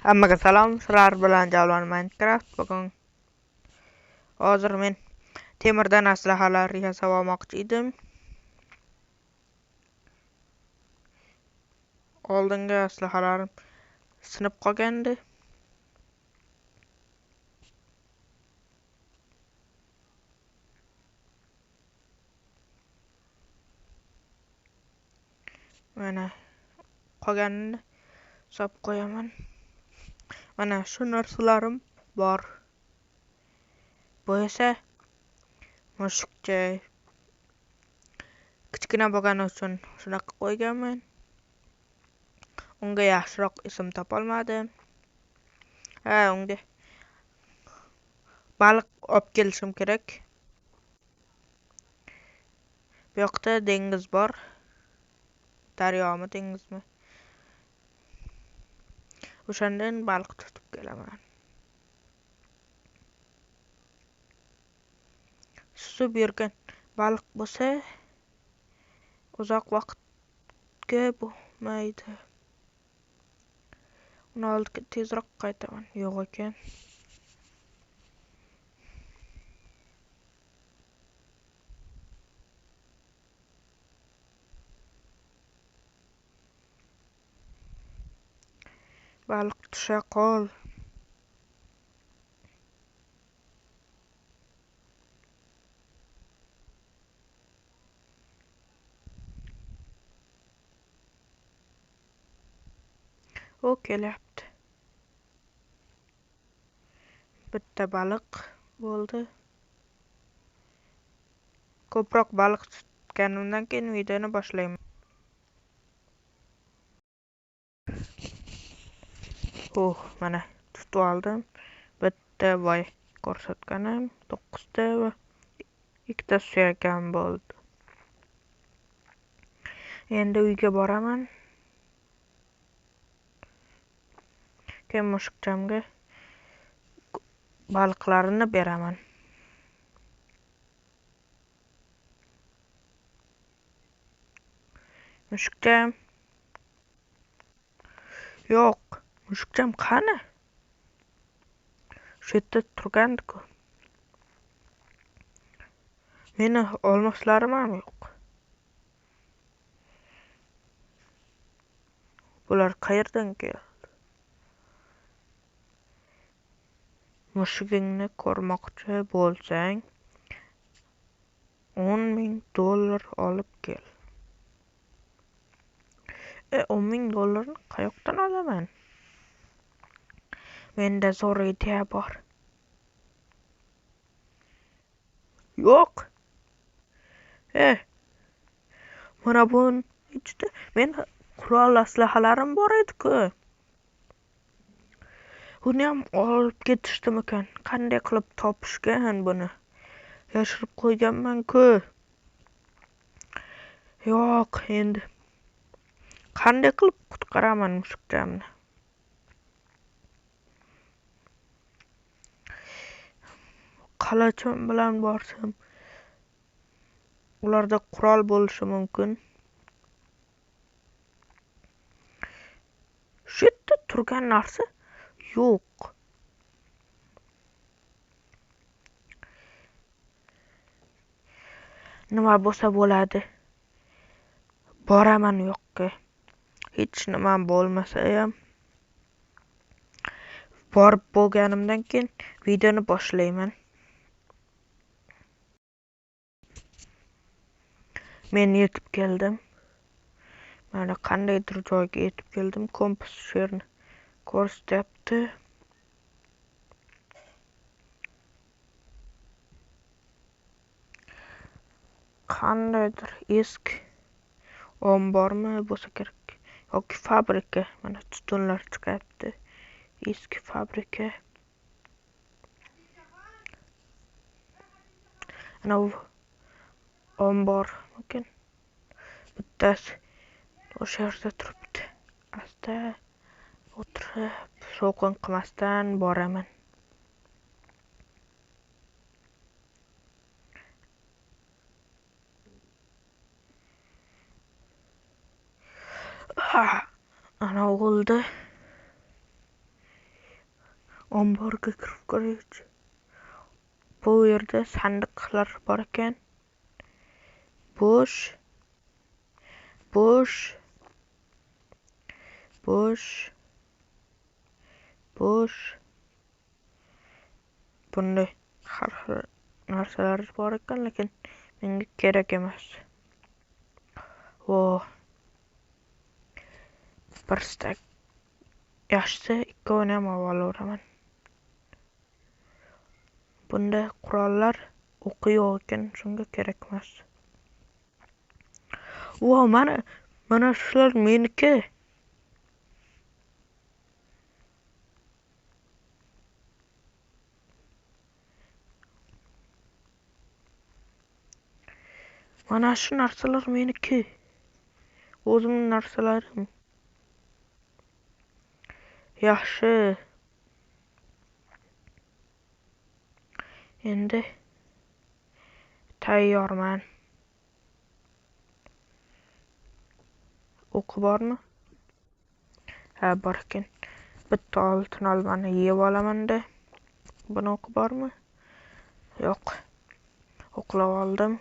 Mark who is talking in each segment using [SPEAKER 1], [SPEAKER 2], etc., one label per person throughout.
[SPEAKER 1] Hammaga salom, sizlar bilan Javlon Minecraft. Bugun hozir men temirdan aslahalar yasab olmoqchi edim. Oldingi aslahalarim sinib qolgandi. Mana qolganini solib qo'yaman. Mana shu narsalarim bor. Bu esa mushukcha kichkina bo'lgani uchun shunaqa qo'yganman. Unga yaxshiroq ism topolmadim. Unga baliq olib kelishim kerak. Bu yoqda dengiz bor. Daryomi, dengizmi? O'shandan baliq tutib kelaman. Suzib yurgan baliq bo'lsa, uzoq vaqtga bo'lmaydi. Uni oldiga tezroq qaytaman. Yo'q ekan. Baliq tusha qol. O kelyapti. Bitta baliq bo'ldi. Ko'proq baliq tutganimdan keyin videoni boshlayman. Mana tutib oldim. Bitta voy ko'rsatganim 9 ta va 2 ta suyagim bo'ldi. Endi uyga boraman. Keyin mushukchamga baliqlarini beraman. Mushukcham. Yo'q, mushukcham qani? Shu yerda turgandi-ku. Meni olmoqchilarim ham yo'q. Bular qayerdan keldi? Mushugingni ko'rmoqchi bo'lsang, $10,000 olib kel. $10,000 qayoqdan olaman? Menda zo'r ideya bor. Yo'q. Mana bun ichida men qurol aslahalarim bor edi-ku. Buni ham olib ketishdimikan? Qanday qilib topishgan buni? Yashirib qo'yganman-ku. Yo'q, endi qanday qilib qutqaraman mushukchamni? Qalachim bilan borsam, ularda qurol bo'lishi mumkin. Shu yerda turgan narsa yo'q. Nima bo'lsa bo'ladi. Boraman u yoqqa. Hech nima bo'lmasa ham borib bo'lganimdan keyin videoni boshlayman. Men yetib keldim. Mana qandaydir joyga yetib keldim. Kompas shu yerni ko'rsatyapti. Qandaydir eski ombormi bo'lsa kerak yoki fabrika. Mana tutunlar chiqyapti. Eski fabrika. Ana u ombor mumkin. Bittasi o'sha yerda turibdi. Asta o'tirib, shovqin qilmasdan boraman. Ana o'ldi. omborga kirib ko'raychi. Bu yerda sandiqlar bor ekan. Bo'sh, bo'sh, bo'sh, bo'sh. Bunday har xil narsalar bor ekan, lekin menga kerak emas. O, bir stak yaxshisi ikkovini ham olaveraman. Bunda qurollar o'qi yo'q ekan, shunga kerak emas. Wow, mana shular meniki. Mana shu narsalar meniki. O'zimning narsalarim. Yaxshi. Endi tayyorman. O'qi bormi? Ha, bor ekan. Bitta oltin olmani yeb olaman-da. Buni o'qi bormi? Yo'q. O'qlab oldim.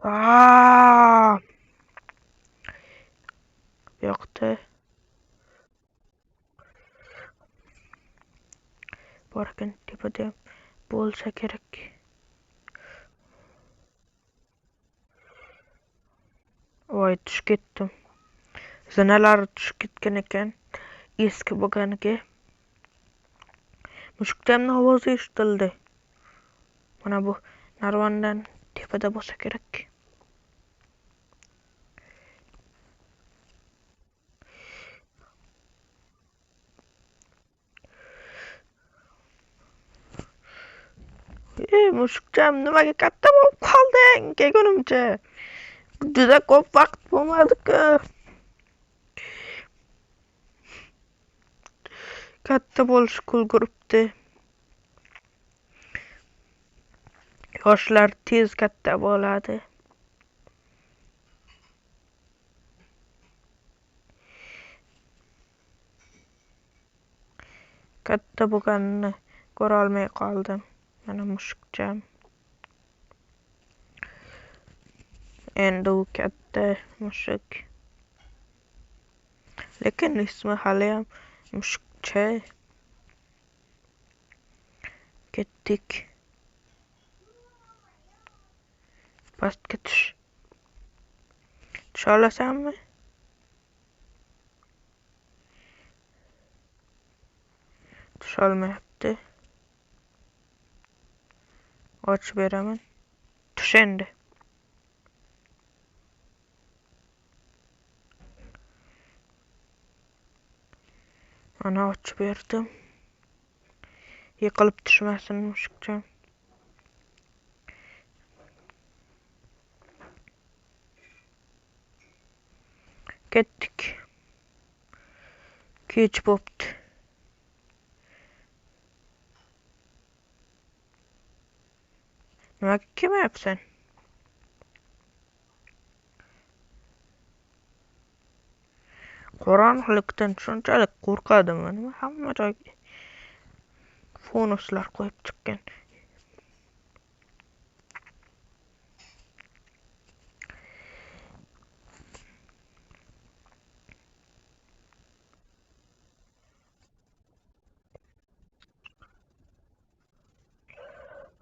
[SPEAKER 1] Bu yoqda bor ekan, tepada ham bo'lsa kerak. Voy, tushib ketdim. Zinalari tushib ketgan ekan. Eski bo'lganiga. Mushukchamning ovozi eshitildi. Mana bu narvondan tepada bo'lsa kerak. Mushukcham, nimaga katta bo'lib qolding kelgunimcha? Juda ko'p vaqt bo'lmadi-ku. Katta bo'lish kulguribdi. Yoshlar tez katta bo'ladi. Katta bo'lganini ko'ra olmay qoldim. Mana mushukcham. Endi u katta mushuk. Lekin ismi hali ham mushukcha. Ketdik. Pastga tush. Tusha olasanmi? Tusha olmayapti. Ochib beraman. Tush endi. Mana ochib berdim. Yiqilib tushmasin mushukcham. Ketdik. Kech bo'pti. Nimaga kelmayapsan? Qorong'ilikdan shunchalik qo'rqadimi? Nima hamma joyga fonuslar qo'yib chiqqan.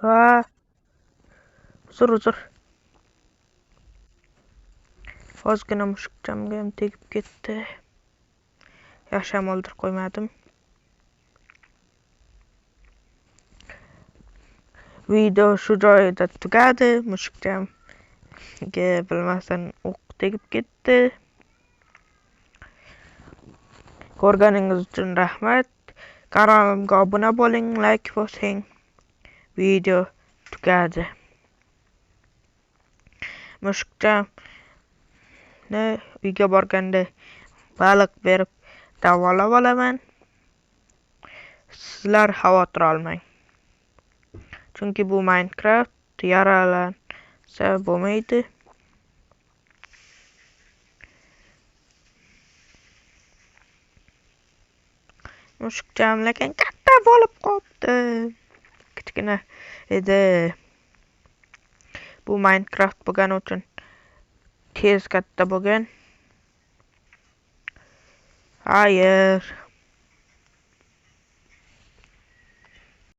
[SPEAKER 1] Ha. Uzr. Ozgina mushukchamga ham tegib ketdi. Yaxshiyam o'ldirib qo'ymadim. Video shu joyida tugadi. Mushukchamga bilmasdan o'q tegib ketdi. Ko'rganingiz uchun rahmat. Kanalimga obuna bo'ling, like bosing. Video tugadi. Mushukchamni uyga borganda baliq berib davolab olaman. Sizlar xavotir olmang. Chunki bu Minecraft, yaralansa bo'lmaydi. Mushukcham lekin katta bo'lib qopti. Kichkina edi. Bu Minecraft bo'lgani uchun tez katta bo'lgan. Hayır.